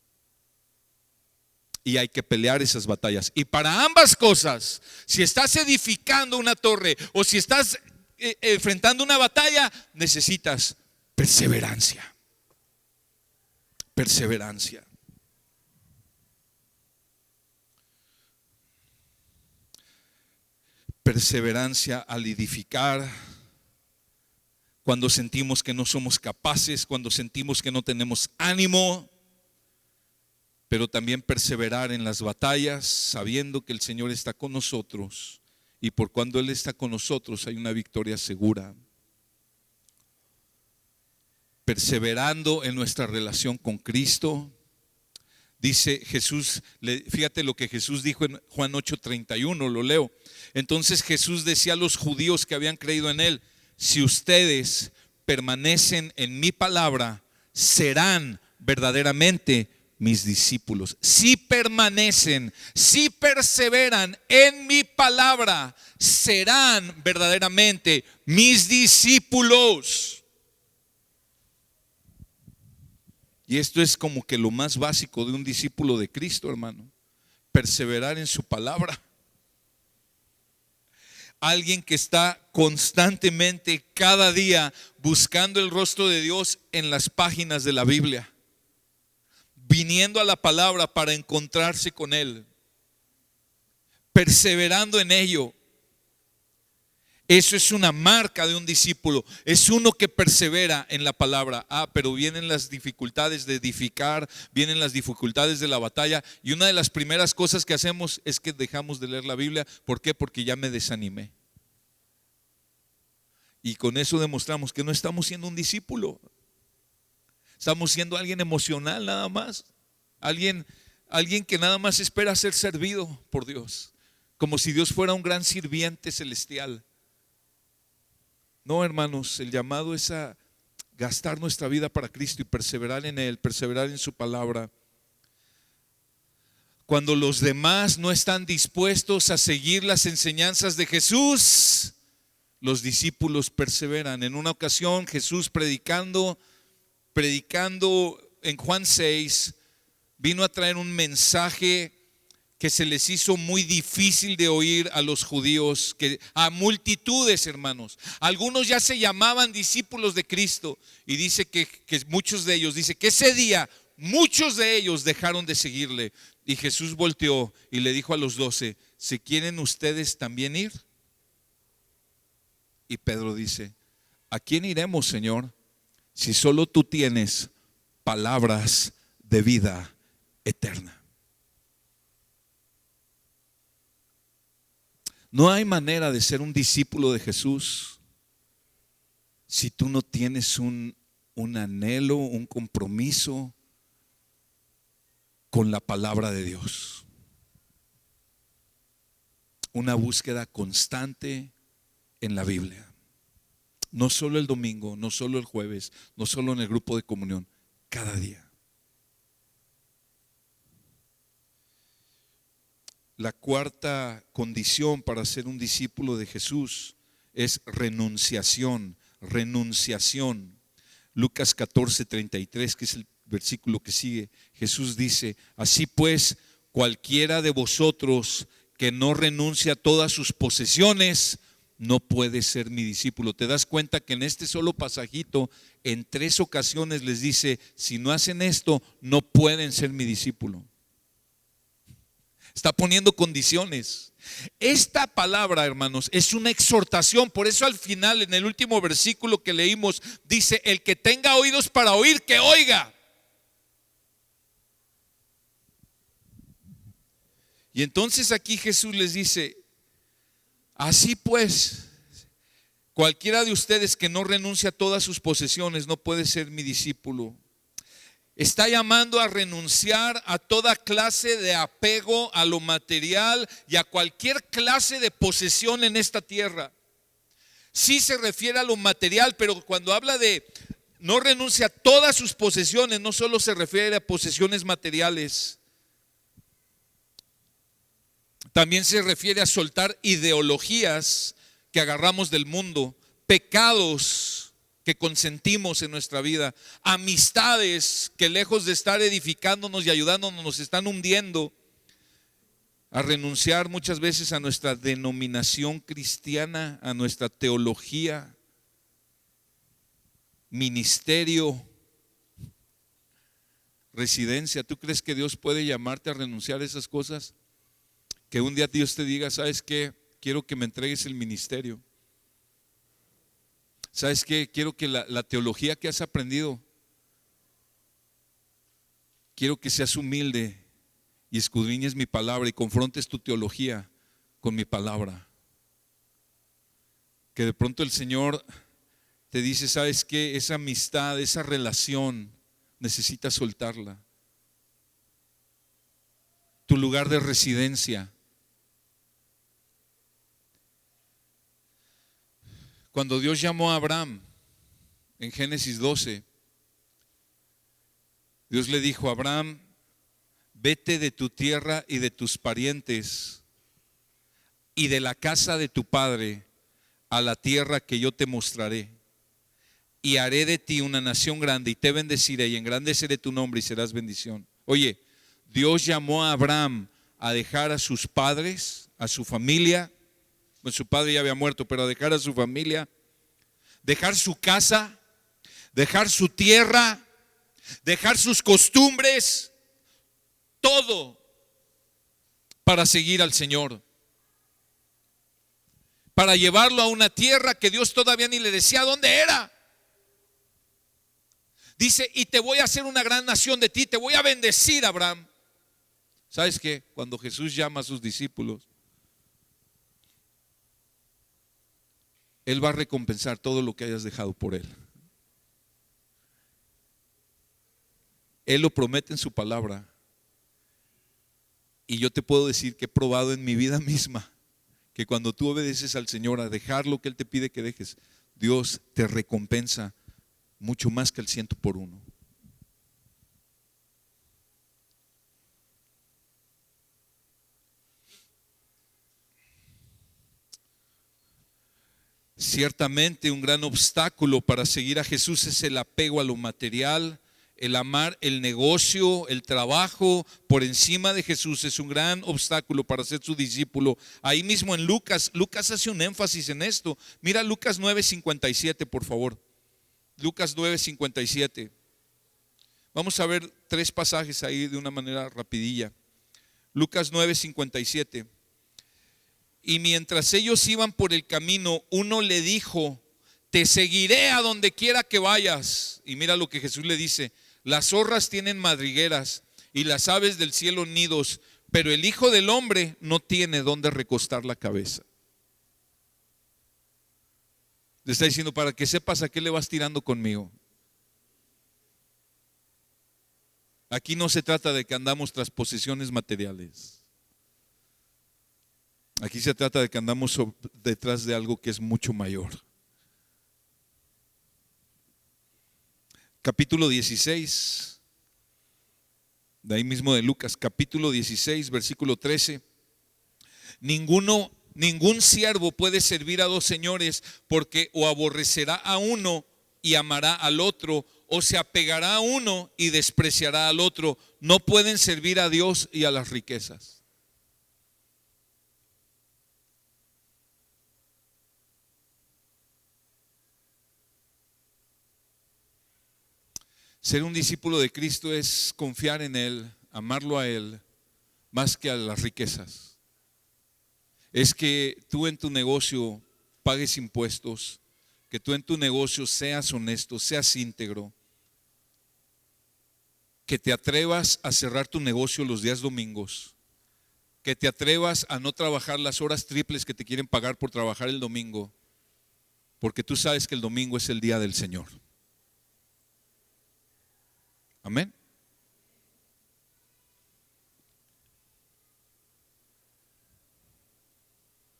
y hay que pelear esas batallas. Y para ambas cosas, si estás edificando una torre o si estás enfrentando una batalla, necesitas perseverancia. Perseverancia. Perseverancia al edificar. cuando sentimos que no somos capaces, cuando sentimos que no tenemos ánimo, pero también perseverar en las batallas, sabiendo que el Señor está con nosotros, y por cuando Él está con nosotros hay una victoria segura. Perseverando en nuestra relación con Cristo. Dice Jesús, fíjate lo que Jesús dijo en Juan 8:31, lo leo. Entonces Jesús decía a los judíos que habían creído en Él: si ustedes permanecen en mi palabra, serán verdaderamente mis discípulos. Si permanecen, si perseveran en mi palabra, serán verdaderamente mis discípulos. Y esto es como que lo más básico de un discípulo de Cristo, hermano. Perseverar en su palabra. Alguien que está constantemente, cada día, buscando el rostro de Dios en las páginas de la Biblia, viniendo a la palabra para encontrarse con Él, perseverando en ello. Eso es una marca de un discípulo. Es uno que persevera en la palabra. Pero vienen las dificultades de edificar, vienen las dificultades de la batalla, y una de las primeras cosas que hacemos es que dejamos de leer la Biblia. ¿Por qué? Porque ya me desanimé. Y con eso demostramos que no estamos siendo un discípulo. Estamos siendo alguien emocional nada más. Alguien que nada más espera ser servido por Dios, como si Dios fuera un gran sirviente celestial. No, hermanos, el llamado es a gastar nuestra vida para Cristo y perseverar en Él, perseverar en su palabra. Cuando los demás no están dispuestos a seguir las enseñanzas de Jesús, los discípulos perseveran. En una ocasión Jesús predicando en Juan 6, vino a traer un mensaje que se les hizo muy difícil de oír a los judíos, a multitudes, hermanos. Algunos ya se llamaban discípulos de Cristo, y dice que muchos de ellos, dice que ese día muchos de ellos dejaron de seguirle. Y Jesús volteó y le dijo a los 12: ¿se quieren ustedes también ir? Y Pedro dice: ¿a quién iremos, Señor? Si solo tú tienes palabras de vida eterna. No hay manera de ser un discípulo de Jesús si tú no tienes un anhelo, un compromiso con la palabra de Dios. Una búsqueda constante en la Biblia. No solo el domingo, no solo el jueves, no solo en el grupo de comunión, cada día. La cuarta condición para ser un discípulo de Jesús es renunciación. Renunciación. Lucas 14:33, que es el versículo que sigue, Jesús dice: así pues, cualquiera de vosotros que no renuncia a todas sus posesiones no puede ser mi discípulo. Te das cuenta que en este solo pasajito, en 3 ocasiones les dice: si no hacen esto, no pueden ser mi discípulo. Está poniendo condiciones. Esta palabra, hermanos, es una exhortación. Por eso al final, en el último versículo que leímos, dice: el que tenga oídos para oír, que oiga. Y entonces aquí Jesús les dice: así pues, cualquiera de ustedes que no renuncia a todas sus posesiones no puede ser mi discípulo. Está llamando a renunciar a toda clase de apego a lo material y a cualquier clase de posesión en esta tierra. Sí se refiere a lo material, pero cuando habla de no renuncia a todas sus posesiones, no solo se refiere a posesiones materiales. También se refiere a soltar ideologías que agarramos del mundo, pecados que consentimos en nuestra vida, amistades que lejos de estar edificándonos y ayudándonos nos están hundiendo. A renunciar muchas veces a nuestra denominación cristiana, a nuestra teología, ministerio, residencia. ¿Tú crees que Dios puede llamarte a renunciar a esas cosas? Que un día Dios te diga: ¿sabes qué? Quiero que me entregues el ministerio. ¿Sabes qué? Quiero que la teología que has aprendido, quiero que seas humilde y escudriñes mi palabra y confrontes tu teología con mi palabra. Que de pronto el Señor te dice, ¿sabes qué? Esa amistad, esa relación, necesitas soltarla. Tu lugar de residencia. Cuando Dios llamó a Abraham en Génesis 12, Dios le dijo: Abraham, vete de tu tierra y de tus parientes y de la casa de tu padre a la tierra que yo te mostraré, y haré de ti una nación grande y te bendeciré y engrandeceré tu nombre y serás bendición. Oye, Dios llamó a Abraham a dejar a sus padres, a su familia. Bueno, su padre ya había muerto, pero a dejar a su familia, dejar su casa, dejar su tierra, dejar sus costumbres, todo para seguir al Señor, para llevarlo a una tierra que Dios todavía ni le decía dónde era. Dice: y te voy a hacer una gran nación de ti, te voy a bendecir, Abraham. ¿Sabes qué? Cuando Jesús llama a sus discípulos, Él va a recompensar todo lo que hayas dejado por Él. Él lo promete en su palabra. Y yo te puedo decir que he probado en mi vida misma que cuando tú obedeces al Señor a dejar lo que Él te pide que dejes, Dios te recompensa mucho más que el 100 por 1. Ciertamente un gran obstáculo para seguir a Jesús es el apego a lo material. El amar el negocio, el trabajo por encima de Jesús es un gran obstáculo para ser su discípulo. Ahí mismo en Lucas hace un énfasis en esto. Mira Lucas 9:57, por favor. Lucas 9:57. Vamos a ver 3 pasajes ahí de una manera rapidilla. Lucas 9:57. Y mientras ellos iban por el camino, uno le dijo: te seguiré a donde quiera que vayas. Y mira lo que Jesús le dice: las zorras tienen madrigueras y las aves del cielo nidos, pero el Hijo del Hombre no tiene dónde recostar la cabeza. Le está diciendo: para que sepas a qué le vas tirando conmigo. Aquí no se trata de que andamos tras posesiones materiales. Aquí se trata de que andamos detrás de algo que es mucho mayor. Capítulo 16, de ahí mismo de Lucas, capítulo 16, versículo 13. Ningún siervo puede servir a 2 señores, porque o aborrecerá a uno y amará al otro, o se apegará a uno y despreciará al otro. No pueden servir a Dios y a las riquezas. Ser un discípulo de Cristo es confiar en Él, amarlo a Él, más que a las riquezas. Es que tú en tu negocio pagues impuestos, que tú en tu negocio seas honesto, seas íntegro, que te atrevas a cerrar tu negocio los días domingos, que te atrevas a no trabajar las horas triples que te quieren pagar por trabajar el domingo, porque tú sabes que el domingo es el día del Señor. Amén.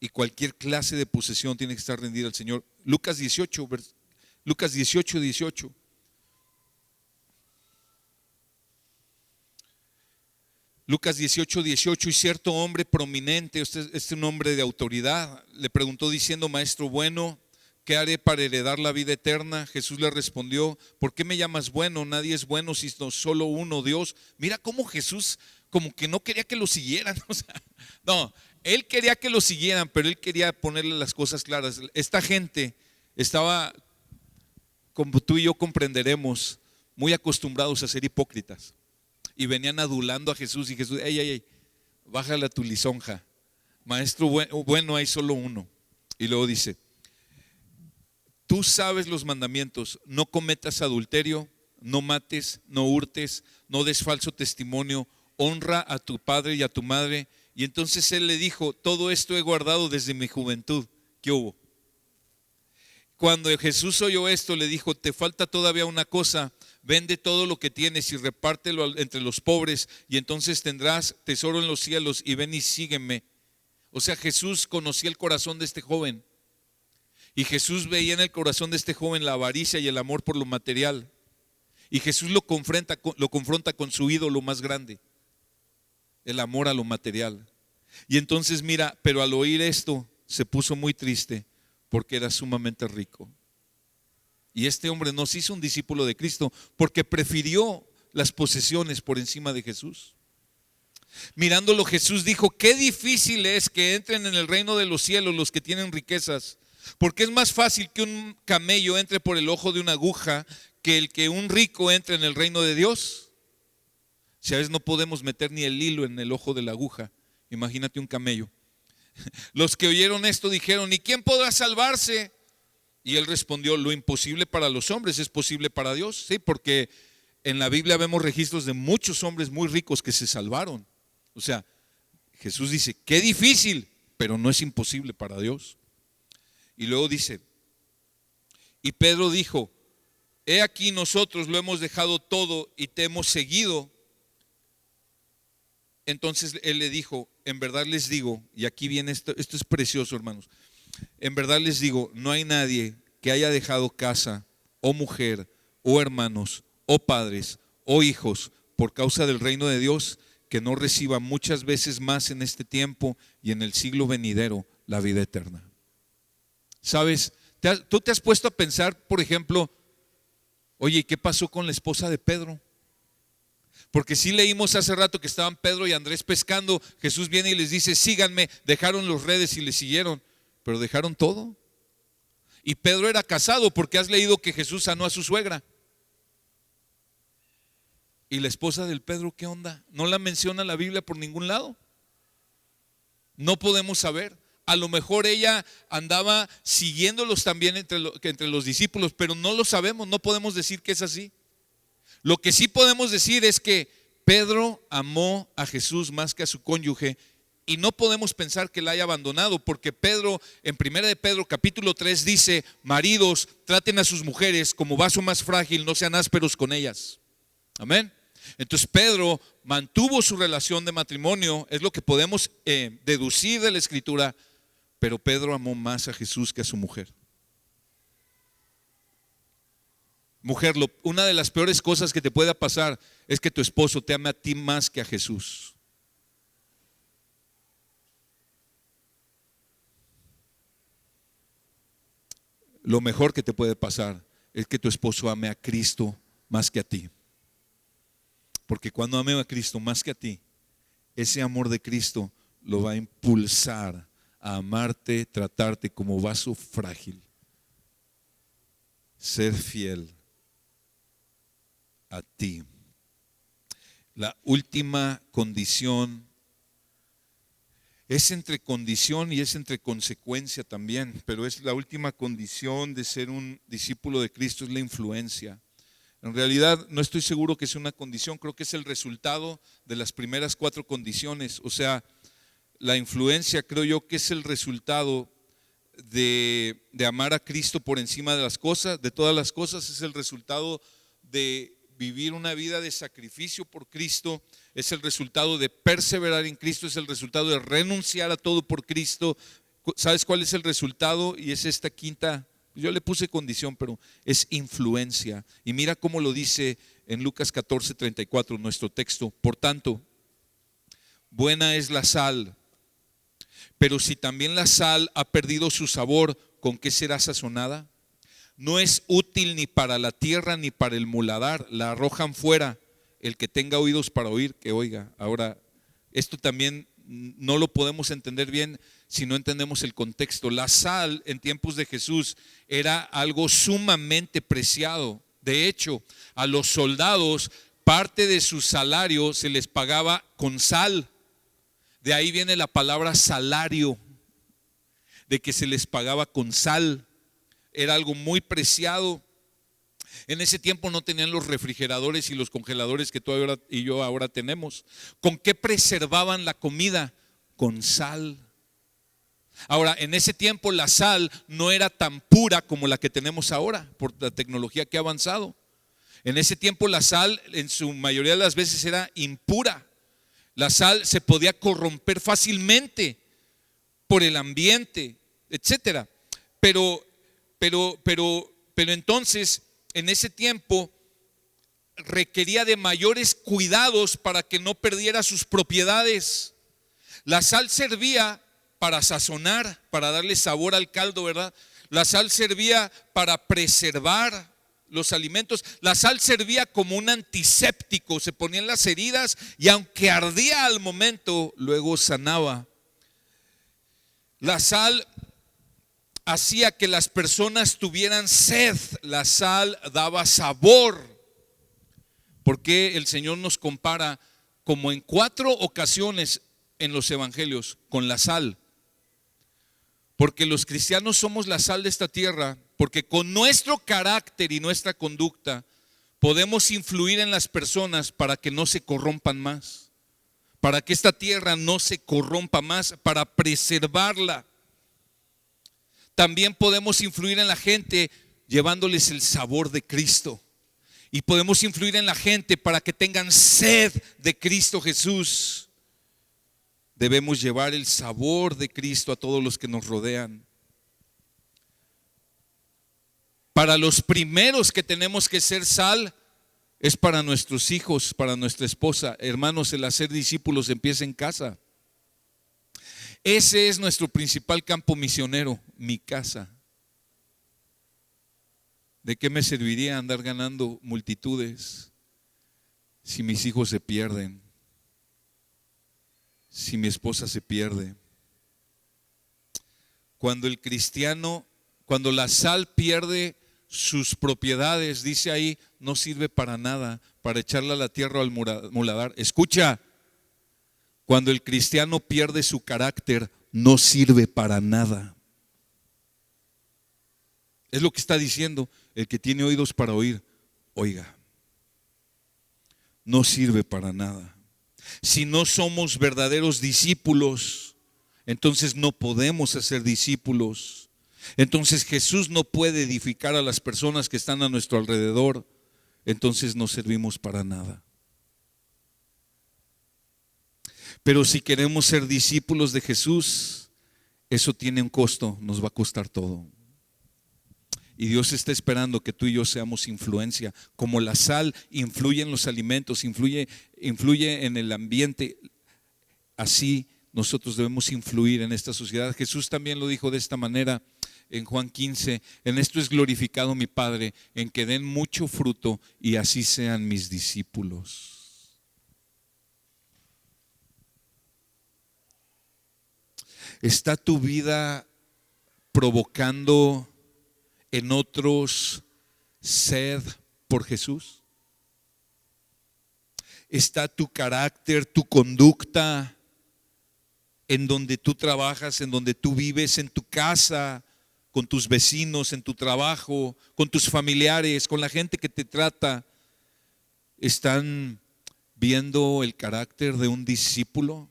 Y cualquier clase de posesión tiene que estar rendida al Señor. Lucas 18, 18. Lucas 18. Y cierto hombre prominente, este es un hombre de autoridad, le preguntó diciendo: maestro bueno, ¿qué haré para heredar la vida eterna? Jesús le respondió: ¿por qué me llamas bueno? Nadie es bueno sino solo uno, Dios. Mira cómo Jesús como que no quería que lo siguieran. O sea, no, Él quería que lo siguieran, pero Él quería ponerle las cosas claras. Esta gente estaba, como tú y yo comprenderemos, muy acostumbrados a ser hipócritas. Y venían adulando a Jesús, y Jesús: ey, bájale a tu lisonja. Maestro bueno, hay solo uno. Y luego dice: tú sabes los mandamientos: no cometas adulterio, no mates, no hurtes, no des falso testimonio, honra a tu padre y a tu madre. Y entonces él le dijo: todo esto he guardado desde mi juventud. ¿Qué hubo? Cuando Jesús oyó esto, le dijo: te falta todavía una cosa, vende todo lo que tienes y repártelo entre los pobres, y entonces tendrás tesoro en los cielos, y ven y sígueme. O sea, Jesús conocía el corazón de este joven, y Jesús veía en el corazón de este joven la avaricia y el amor por lo material, y Jesús lo confronta con su ídolo más grande, el amor a lo material. Y entonces mira, pero al oír esto se puso muy triste, porque era sumamente rico. Y este hombre no se hizo un discípulo de Cristo porque prefirió las posesiones por encima de Jesús. Mirándolo, Jesús dijo: qué difícil es que entren en el reino de los cielos los que tienen riquezas, porque es más fácil que un camello entre por el ojo de una aguja que el que un rico entre en el reino de Dios. Si a veces no podemos meter ni el hilo en el ojo de la aguja, imagínate un camello. Los que oyeron esto dijeron: ¿y quién podrá salvarse? Y él respondió: lo imposible para los hombres es posible para Dios. Sí, porque en la Biblia vemos registros de muchos hombres muy ricos que se salvaron. O sea, Jesús dice: qué difícil, pero no es imposible para Dios. Y luego dice: y Pedro dijo: he aquí, nosotros lo hemos dejado todo y te hemos seguido. Entonces él le dijo: en verdad les digo, y aquí viene esto es precioso, hermanos. En verdad les digo, no hay nadie que haya dejado casa, o mujer, o hermanos, o padres, o hijos, por causa del reino de Dios, que no reciba muchas veces más en este tiempo y en el siglo venidero la vida eterna. ¿Sabes? ¿Tú te has puesto a pensar, por ejemplo, oye, ¿qué pasó con la esposa de Pedro? Porque sí leímos hace rato que estaban Pedro y Andrés pescando. Jesús viene y les dice: síganme. Dejaron los redes y le siguieron, pero dejaron todo. Y Pedro era casado, porque has leído que Jesús sanó a su suegra. ¿Y la esposa del Pedro qué onda? No la menciona la Biblia por ningún lado. No podemos saber. A lo mejor ella andaba siguiéndolos también entre los discípulos, pero no lo sabemos, no podemos decir que es así. Lo que sí podemos decir es que Pedro amó a Jesús más que a su cónyuge, y no podemos pensar que la haya abandonado, porque Pedro, en 1 de Pedro capítulo 3 dice: maridos, traten a sus mujeres como vaso más frágil, no sean ásperos con ellas. Amén. Entonces Pedro mantuvo su relación de matrimonio, es lo que podemos deducir de la escritura, pero Pedro amó más a Jesús que a su mujer. Mujer, una de las peores cosas que te pueda pasar es que tu esposo te ame a ti más que a Jesús. Lo mejor que te puede pasar es que tu esposo ame a Cristo más que a ti. Porque cuando ame a Cristo más que a ti, ese amor de Cristo lo va a impulsar a amarte, tratarte como vaso frágil, ser fiel a ti. La última condición es entre condición y es entre consecuencia también, pero es la última condición de ser un discípulo de Cristo, es la influencia. En realidad no estoy seguro que sea una condición, creo que es el resultado de las primeras 4 condiciones. O sea, la influencia creo yo que es el resultado de amar a Cristo por encima de las cosas, de todas las cosas. Es el resultado de vivir una vida de sacrificio por Cristo, es el resultado de perseverar en Cristo, es el resultado de renunciar a todo por Cristo. ¿Sabes cuál es el resultado? Y es esta quinta, yo le puse condición, pero es influencia. Y mira cómo lo dice en Lucas 14:34, nuestro texto. Por tanto, buena es la sal, pero si también la sal ha perdido su sabor, ¿con qué será sazonada? No es útil ni para la tierra ni para el muladar, la arrojan fuera. El que tenga oídos para oír, que oiga. Ahora, esto también no lo podemos entender bien si no entendemos el contexto. La sal en tiempos de Jesús era algo sumamente preciado. De hecho, a los soldados parte de su salario se les pagaba con sal. De ahí viene la palabra salario, de que se les pagaba con sal. era algo muy preciado. En ese tiempo no tenían los refrigeradores y los congeladores que tú y yo ahora tenemos. ¿Con qué preservaban la comida? Con sal. Ahora, en ese tiempo la sal no era tan pura como la que tenemos ahora por la tecnología que ha avanzado. En ese tiempo la sal en su mayoría de las veces era impura. La sal se podía corromper fácilmente por el ambiente, etcétera. Pero entonces en ese tiempo requería de mayores cuidados para que no perdiera sus propiedades. La sal servía para sazonar, para darle sabor al caldo, ¿verdad? La sal servía para preservar los alimentos. La sal servía como un antiséptico, se ponía en las heridas y aunque ardía al momento, luego sanaba. La sal hacía que las personas tuvieran sed, la sal daba sabor. Porque el Señor nos compara como en 4 ocasiones en los evangelios con la sal. Porque los cristianos somos la sal de esta tierra, porque con nuestro carácter y nuestra conducta podemos influir en las personas para que no se corrompan más, para que esta tierra no se corrompa más, para preservarla. También podemos influir en la gente llevándoles el sabor de Cristo. Y podemos influir en la gente para que tengan sed de Cristo Jesús. Debemos llevar el sabor de Cristo a todos los que nos rodean. Para los primeros que tenemos que ser sal es para nuestros hijos, para nuestra esposa. Hermanos, el hacer discípulos empieza en casa. Ese es nuestro principal campo misionero, mi casa. ¿De qué me serviría andar ganando multitudes si mis hijos se pierden? Si mi esposa se pierde. Cuando la sal pierde sus propiedades, dice ahí, no sirve para nada, para echarla a la tierra o al muladar. Escucha, cuando el cristiano pierde su carácter, no sirve para nada. Es lo que está diciendo. El que tiene oídos para oír, oiga. No sirve para nada. Si no somos verdaderos discípulos, entonces no podemos hacer discípulos. Entonces Jesús no puede edificar a las personas que están a nuestro alrededor. Entonces no servimos para nada. Pero si queremos ser discípulos de Jesús, eso tiene un costo, nos va a costar todo. Y Dios está esperando que tú y yo seamos influencia. Como la sal influye en los alimentos, influye en el ambiente, así nosotros debemos influir en esta sociedad. Jesús también lo dijo de esta manera en Juan 15: en esto es glorificado mi Padre, en que den mucho fruto y así sean mis discípulos. ¿Está tu vida provocando en otros sed por Jesús? ¿Está tu carácter, tu conducta, en donde tú trabajas, en donde tú vives, en tu casa, con tus vecinos, en tu trabajo, con tus familiares, con la gente que te trata? ¿Están viendo el carácter de un discípulo?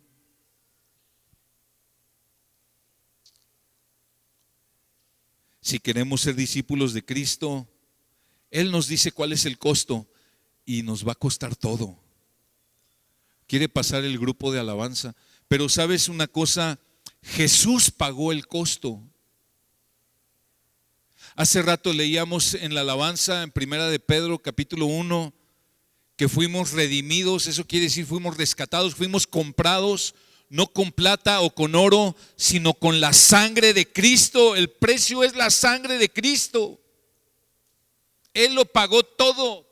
Si queremos ser discípulos de Cristo, Él nos dice cuál es el costo y nos va a costar todo. Quiere pasar el grupo de alabanza, pero ¿sabes una cosa? Jesús pagó el costo. Hace rato leíamos en la alabanza en Primera de Pedro capítulo 1 que fuimos redimidos. Eso quiere decir fuimos rescatados, fuimos comprados, no con plata o con oro, sino con la sangre de Cristo. El precio es la sangre de Cristo. Él lo pagó todo.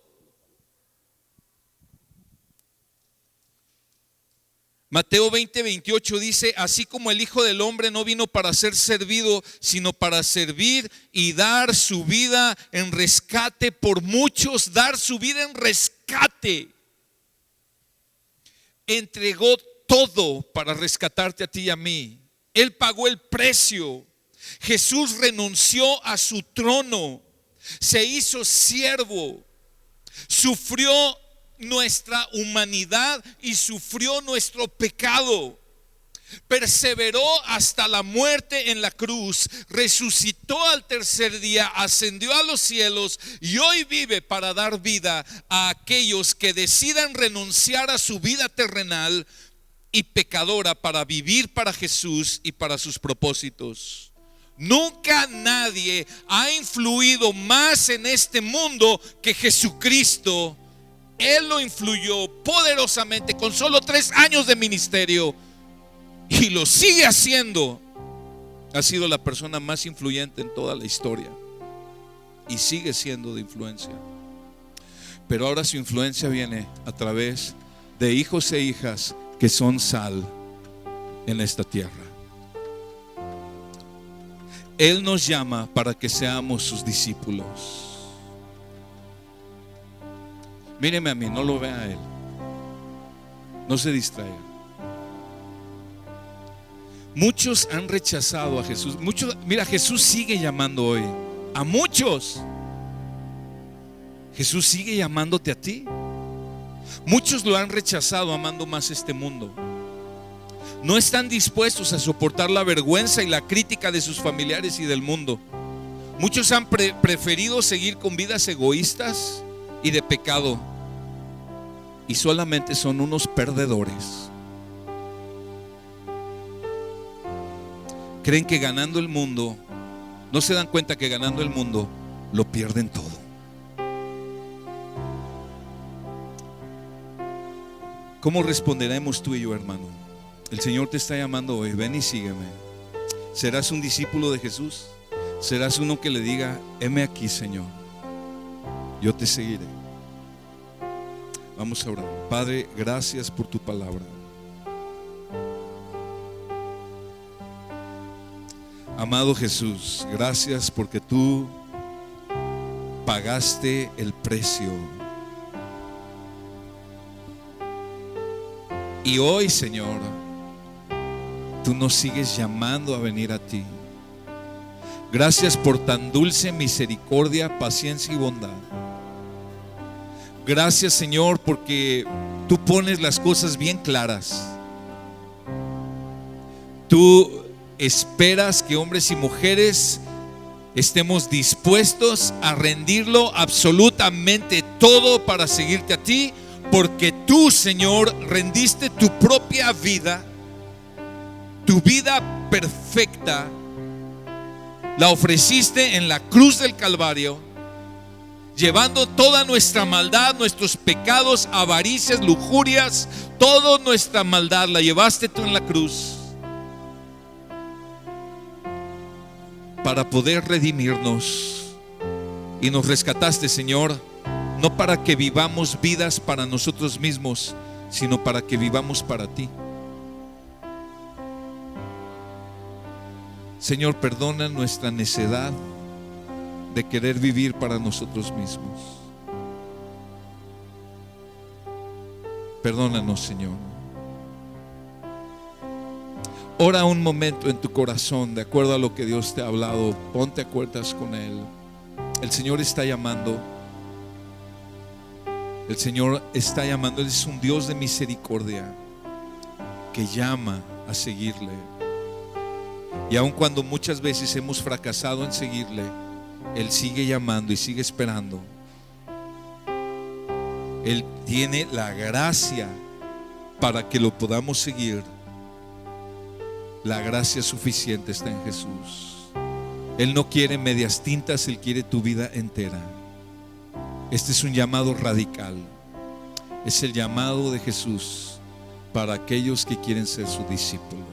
Mateo 20:28 dice: así como el Hijo del Hombre no vino para ser servido, sino para servir y dar su vida en rescate por muchos. Dar su vida en rescate. Entregó todo para rescatarte a ti y a mí. Él pagó el precio. Jesús renunció a su trono, se hizo siervo, sufrió nuestra humanidad y sufrió nuestro pecado. Perseveró hasta la muerte en la cruz, resucitó al tercer día, ascendió a los cielos y hoy vive para dar vida a aquellos que decidan renunciar a su vida terrenal y pecadora para vivir para Jesús y para sus propósitos. Nunca nadie ha influido más en este mundo que Jesucristo. Él lo influyó poderosamente con solo 3 años de ministerio y lo sigue haciendo. Ha sido la persona más influyente en toda la historia y sigue siendo de influencia. Pero ahora su influencia viene a través de hijos e hijas que son sal en esta tierra. Él nos llama para que seamos sus discípulos. Míreme a mí, no lo vea a él. No se distraiga. Muchos han rechazado a Jesús. Mira, Jesús sigue llamando hoy a muchos. Jesús sigue llamándote a ti. Muchos lo han rechazado amando más este mundo. No están dispuestos a soportar la vergüenza y la crítica de sus familiares y del mundo. Muchos han preferido seguir con vidas egoístas y de pecado, y solamente son unos perdedores. Creen que ganando el mundo, no se dan cuenta que ganando el mundo lo pierden todo. ¿Cómo responderemos tú y yo, hermano? El Señor te está llamando hoy. Ven y sígueme. ¿Serás un discípulo de Jesús? ¿Serás uno que le diga: heme aquí, Señor, yo te seguiré? Vamos a orar. Padre, gracias por tu palabra. Amado Jesús, gracias porque tú pagaste el precio. Y hoy, Señor, tú nos sigues llamando a venir a ti. Gracias por tan dulce misericordia, paciencia y bondad. Gracias, Señor, porque tú pones las cosas bien claras. Tú esperas que hombres y mujeres estemos dispuestos a rendirlo absolutamente todo para seguirte a ti, porque tú, Señor, rendiste tu propia vida, tu vida perfecta, la ofreciste en la cruz del Calvario, llevando toda nuestra maldad, nuestros pecados, avaricias, lujurias, toda nuestra maldad la llevaste tú en la cruz para poder redimirnos. Y nos rescataste, Señor, no para que vivamos vidas para nosotros mismos, sino para que vivamos para ti. Señor, perdona nuestra necedad de querer vivir para nosotros mismos. Perdónanos, Señor. Ora un momento en tu corazón de acuerdo a lo que Dios te ha hablado. Ponte a cuentas con Él. El Señor está llamando. El Señor está llamando. Él es un Dios de misericordia que llama a seguirle. Y aun cuando muchas veces hemos fracasado en seguirle, Él sigue llamando y sigue esperando. Él tiene la gracia para que lo podamos seguir. La gracia suficiente está en Jesús. Él no quiere medias tintas, Él quiere tu vida entera. Este es un llamado radical. Es el llamado de Jesús para aquellos que quieren ser sus discípulos.